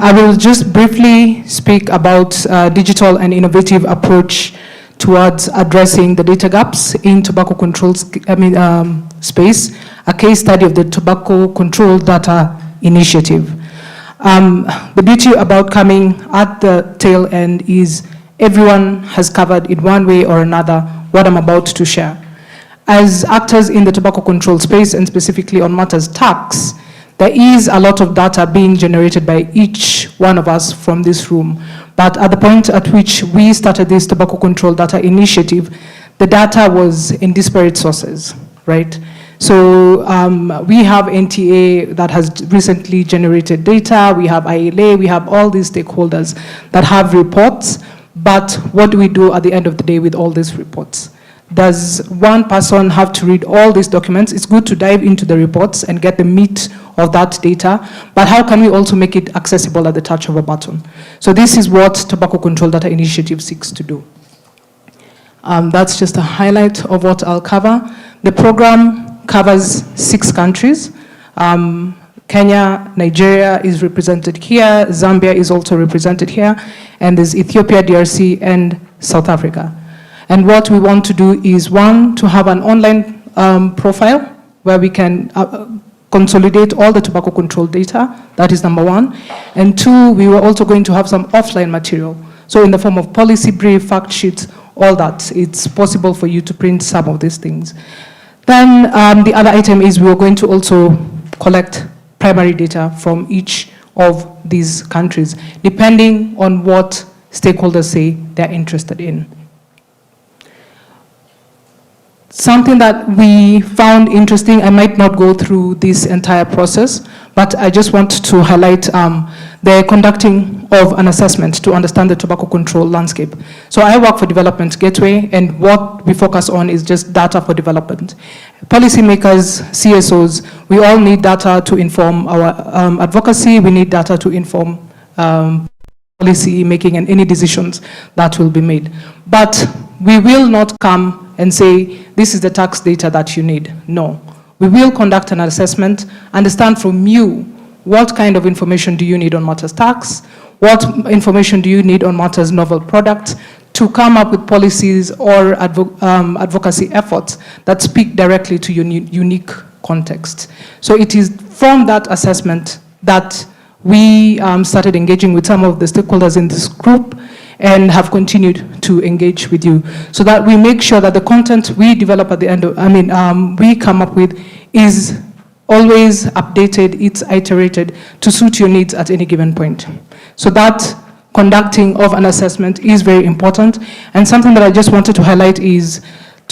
I will just briefly speak about digital and innovative approach towards addressing the data gaps in tobacco control space, a case study of the Tobacco Control Data Initiative. The beauty about coming at the tail end is everyone has covered in one way or another what I'm about to share. As actors in the tobacco control space, and specifically on matters tax, there is a lot of data being generated by each one of us from this room. But at the point at which we started this Tobacco Control Data Initiative, the data was in disparate sources, right? So we have NTA that has recently generated data, we have ILA, we have all these stakeholders that have reports, but what do we do at the end of the day with all these reports? Does one person have to read all these documents? It's good to dive into the reports and get the meat of that data, but how can we also make it accessible at the touch of a button? So this is what Tobacco Control Data Initiative seeks to do. That's just a highlight of what I'll cover. The program covers 6 countries. Kenya, Nigeria is represented here, Zambia is also represented here, and there's Ethiopia, DRC, and South Africa. And what we want to do is, 1, to have an online profile where we can consolidate all the tobacco control data. That is number 1. And 2, we were also going to have some offline material. So in the form of policy brief, fact sheets, all that. It's possible for you to print some of these things. Then the other item is we are going to also collect primary data from each of these countries, depending on what stakeholders say they're interested in. Something that we found interesting, I might not go through this entire process, but I just want to highlight the conducting of an assessment to understand the tobacco control landscape. So I work for Development Gateway, and what we focus on is just data for development. Policymakers, CSOs, we all need data to inform our advocacy, we need data to inform policy making and any decisions that will be made. But we will not come and say, this is the tax data that you need. No. We will conduct an assessment, understand from you what kind of information do you need on matters tax, what information do you need on matters novel products, to come up with policies or advocacy efforts that speak directly to your unique context. So it is from that assessment that we started engaging with some of the stakeholders in this group and have continued to engage with you, so that we make sure that the content we develop at the end of, we come up with is always updated, it's iterated to suit your needs at any given point. So that conducting of an assessment is very important. And something that I just wanted to highlight is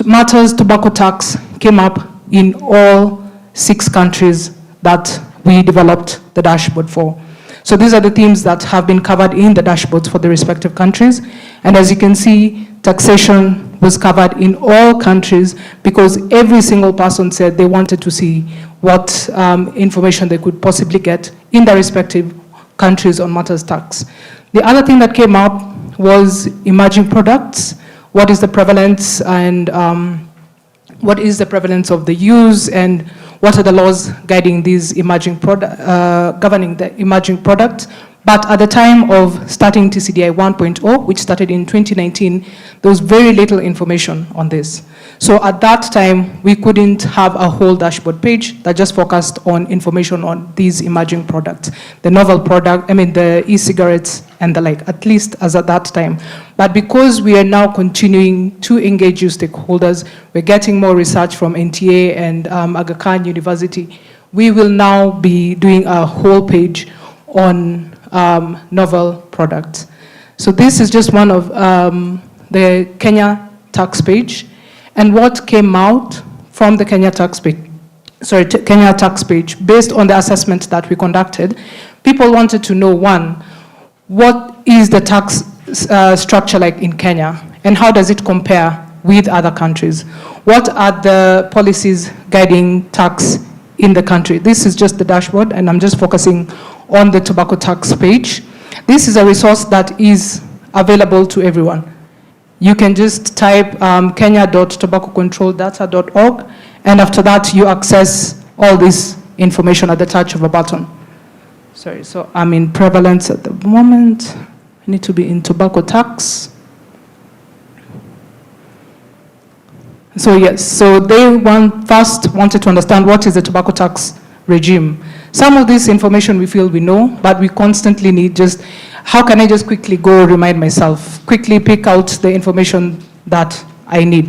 matters tobacco tax came up in all 6 countries that we developed the dashboard for. So these are the themes that have been covered in the dashboards for the respective countries. And as you can see, taxation was covered in all countries because every single person said they wanted to see what information they could possibly get in their respective countries on matters tax. The other thing that came up was emerging products. What is the prevalence and what is the prevalence of the use, and what are the laws guiding these emerging governing the emerging products? But at the time of starting TCDI 1.0, which started in 2019, there was very little information on this. So at that time, we couldn't have a whole dashboard page that just focused on information on these emerging products, the novel product, the e-cigarettes and the like, at least as at that time. But because we are now continuing to engage with stakeholders, we're getting more research from NTA and Aga Khan University, we will now be doing a whole page on novel products. So this is just one of the Kenya tax page. And what came out from the Kenya tax page, based on the assessment that we conducted, people wanted to know, 1, what is the tax structure like in Kenya, and how does it compare with other countries? What are the policies guiding tax in the country? This is just the dashboard, and I'm just focusing on the tobacco tax page. This is a resource that is available to everyone. You can just type Sorry, so I'm in prevalence at the moment. I need to be in tobacco tax. So yes, so they first wanted to understand what is the tobacco tax regime. Some of this information we feel we know, but we constantly need just, how can I just quickly go remind myself, quickly pick out the information that I need.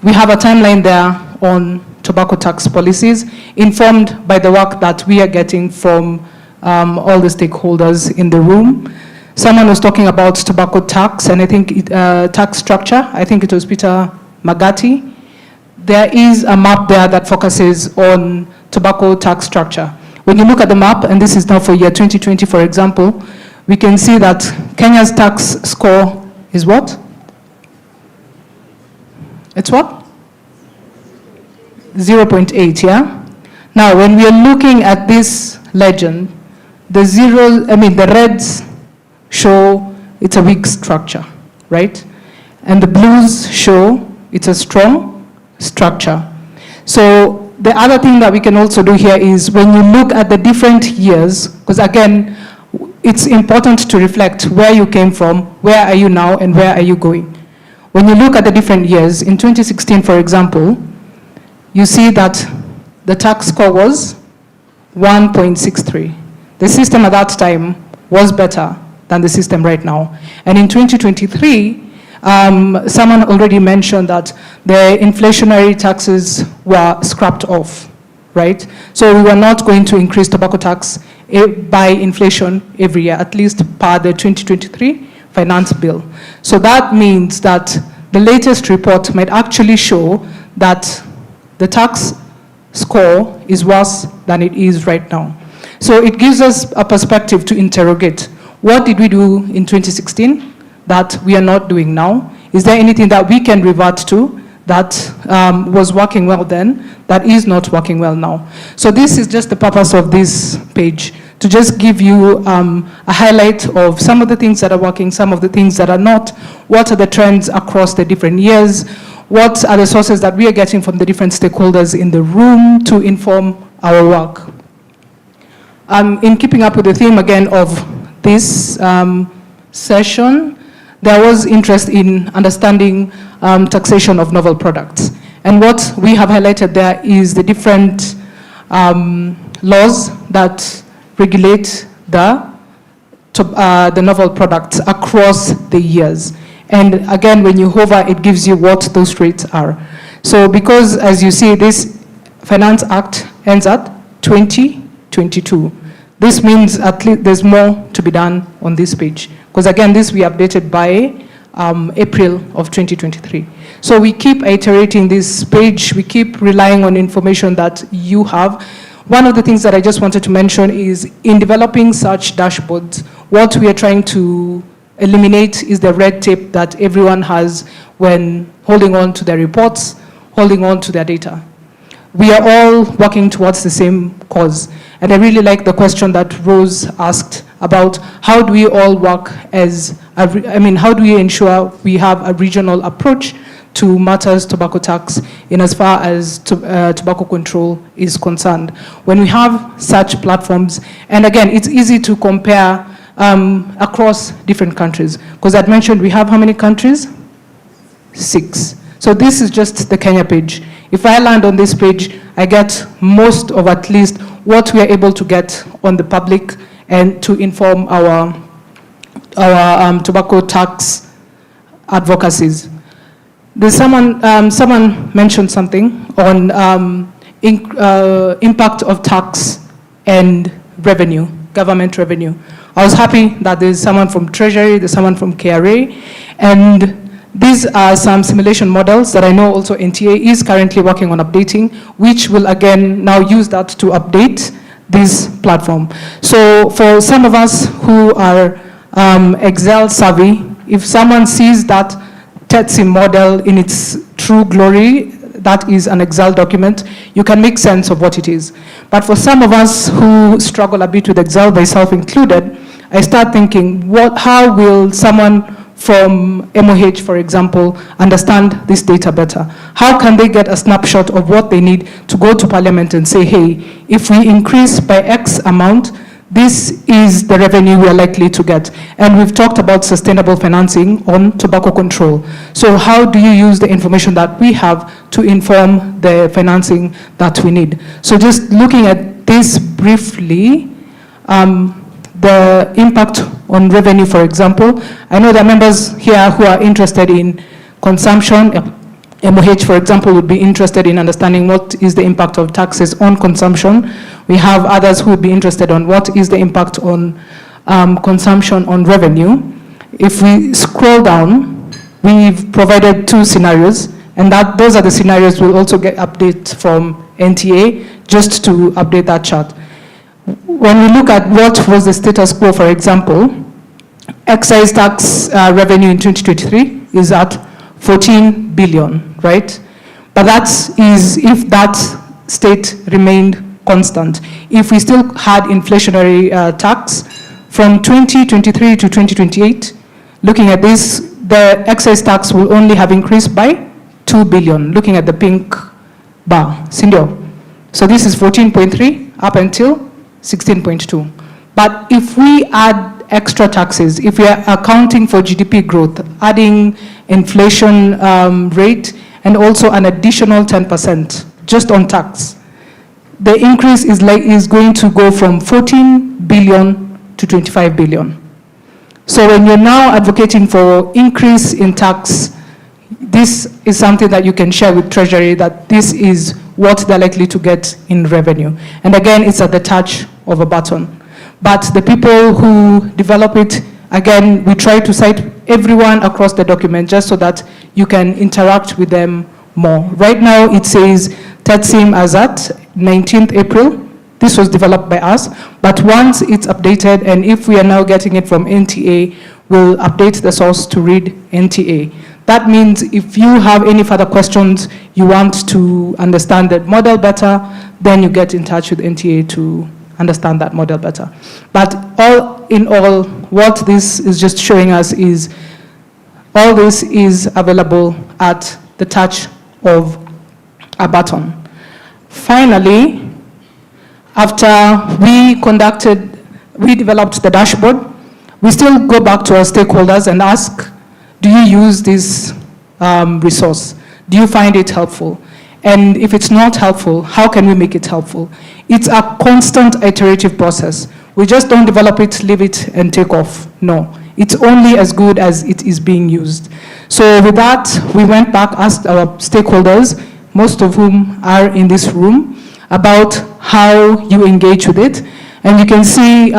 We have a timeline there on tobacco tax policies, informed by the work that we are getting from all the stakeholders in the room. Someone was talking about tobacco tax, and I think tax structure. I think it was Peter Magati. There is a map there that focuses on tobacco tax structure. When you look at the map, and this is now for year 2020, for example, we can see that Kenya's tax score is what? It's what? 0.8, yeah? Now, when we are looking at this legend, the reds show it's a weak structure, right? And the blues show it's a strong structure. So the other thing that we can also do here is when you look at the different years, because again, it's important to reflect where you came from, where are you now, and where are you going. When you look at the different years, in 2016, for example, you see that the tax score was 1.63. The system at that time was better than the system right now. And in 2023, someone already mentioned that the inflationary taxes were scrapped off, right? So we were not going to increase tobacco tax by inflation every year, at least per the 2023 finance bill. So that means that the latest report might actually show that the tax score is worse than it is right now. So it gives us a perspective to interrogate. What did we do in 2016 that we are not doing now? Is there anything that we can revert to that was working well then, that is not working well now? So this is just the purpose of this page, to just give you a highlight of some of the things that are working, some of the things that are not, what are the trends across the different years, what are the sources that we are getting from the different stakeholders in the room to inform our work. In keeping up with the theme again of this session, there was interest in understanding taxation of novel products. And what we have highlighted there is the different laws that regulate the novel products across the years. And again, when you hover, it gives you what those rates are. So because, as you see, this Finance Act ends at 2022. This means at least there's more to be done on this page. Because again, this we updated by April of 2023. So we keep iterating this page, we keep relying on information that you have. One of the things that I just wanted to mention is in developing such dashboards, what we are trying to eliminate is the red tape that everyone has when holding on to their reports, holding on to their data. We are all working towards the same cause. And I really like the question that Rose asked about how do we all work as, how do we ensure we have a regional approach to matters tobacco tax in as far as tobacco control is concerned. When we have such platforms, and again, it's easy to compare across different countries. Because I'd mentioned we have how many countries? 6. So this is just the Kenya page. If I land on this page, I get most of at least what we are able to get on the public and to inform our tobacco tax advocacies. There's someone mentioned something on impact of tax and revenue, government revenue. I was happy that there's someone from Treasury, there's someone from KRA, and these are some simulation models that I know also NTA is currently working on updating, which will again now use that to update this platform. So for some of us who are Excel savvy, if someone sees that TETSI model in its true glory, that is an Excel document, you can make sense of what it is. But for some of us who struggle a bit with Excel, myself included, I start thinking, how will someone from MOH, for example, understand this data better? How can they get a snapshot of what they need to go to Parliament and say, hey, if we increase by X amount, this is the revenue we are likely to get. And we've talked about sustainable financing on tobacco control. So how do you use the information that we have to inform the financing that we need? So just looking at this briefly, the impact on revenue, for example, I know there are members here who are interested in consumption. MOH, for example, would be interested in understanding what is the impact of taxes on consumption. We have others who would be interested on what is the impact on consumption on revenue. If we scroll down, we've provided 2 scenarios, and those are the scenarios we'll also get updates from NTA, just to update that chart. When we look at what was the status quo, for example, excise tax revenue in 2023 is at 14 billion, right? But that is if that state remained constant. If we still had inflationary tax from 2023 to 2028, looking at this, the excise tax will only have increased by 2 billion, looking at the pink bar, Sindio. So this is 14.3 up until 16.2. But if we add extra taxes, if we are accounting for GDP growth, adding inflation rate, and also an additional 10% just on tax, the increase is going to go from 14 billion to 25 billion. So when you're now advocating for increase in tax, this is something that you can share with Treasury, that this is what they're likely to get in revenue. And again, it's at the touch of a button. But the people who develop it, again, we try to cite everyone across the document just so that you can interact with them more. Right now, it says TETSIM as at 19th April. This was developed by us. But once it's updated, and if we are now getting it from NTA, we'll update the source to read NTA. That means if you have any further questions, you want to understand the model better, then you get in touch with NTA to understand that model better. But all in all, what this is just showing us is all this is available at the touch of a button. Finally, after we developed the dashboard, we still go back to our stakeholders and ask, do you use this resource? Do you find it helpful? And if it's not helpful, how can we make it helpful? It's a constant iterative process. We just don't develop it, leave it, and take off. No, it's only as good as it is being used. So with that, we went back, asked our stakeholders, most of whom are in this room, about how you engage with it. And you can see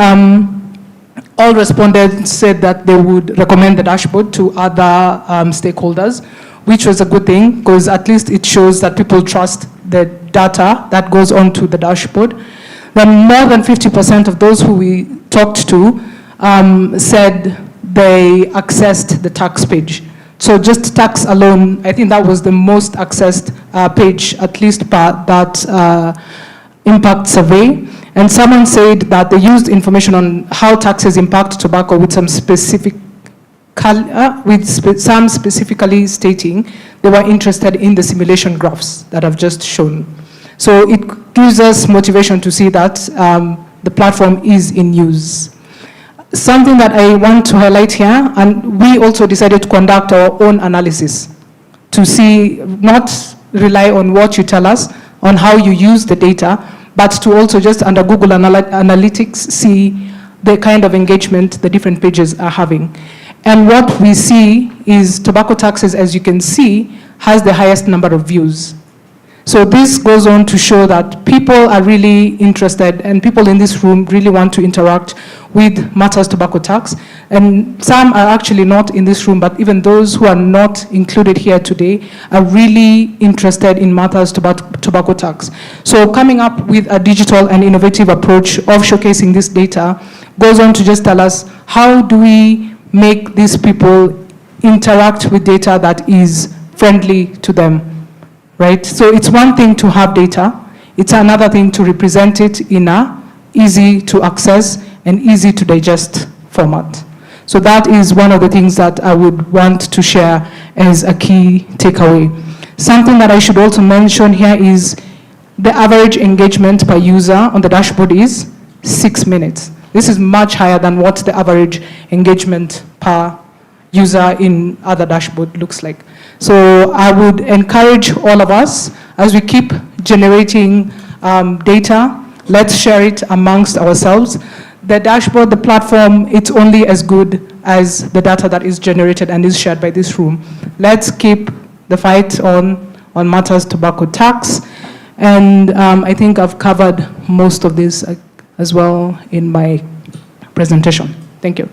all respondents said that they would recommend the dashboard to other stakeholders, which was a good thing, because at least it shows that people trust the data that goes onto the dashboard. Then more than 50% of those who we talked to said they accessed the tax page. So just tax alone, I think that was the most accessed page, at least per that impact survey. And someone said that they used information on how taxes impact tobacco with some specifically stating they were interested in the simulation graphs that I've just shown. So it gives us motivation to see that the platform is in use. Something that I want to highlight here, and we also decided to conduct our own analysis to see, not rely on what you tell us, on how you use the data, but to also just under Google Analytics see the kind of engagement the different pages are having. And what we see is tobacco taxes, as you can see, has the highest number of views. So this goes on to show that people are really interested, and people in this room really want to interact with matters tobacco tax. And some are actually not in this room, but even those who are not included here today are really interested in matters tobacco tax. So coming up with a digital and innovative approach of showcasing this data goes on to just tell us, how do we make these people interact with data that is friendly to them? Right? So it's one thing to have data, it's another thing to represent it in a easy to access and easy to digest format. So that is one of the things that I would want to share as a key takeaway. Something that I should also mention here is the average engagement per user on the dashboard is 6 minutes. This is much higher than what the average engagement per user in other dashboard looks like. So I would encourage all of us, as we keep generating data, let's share it amongst ourselves. The dashboard, the platform, it's only as good as the data that is generated and is shared by this room. Let's keep the fight on matters tobacco tax. And I think I've covered most of this as well in my presentation. Thank you.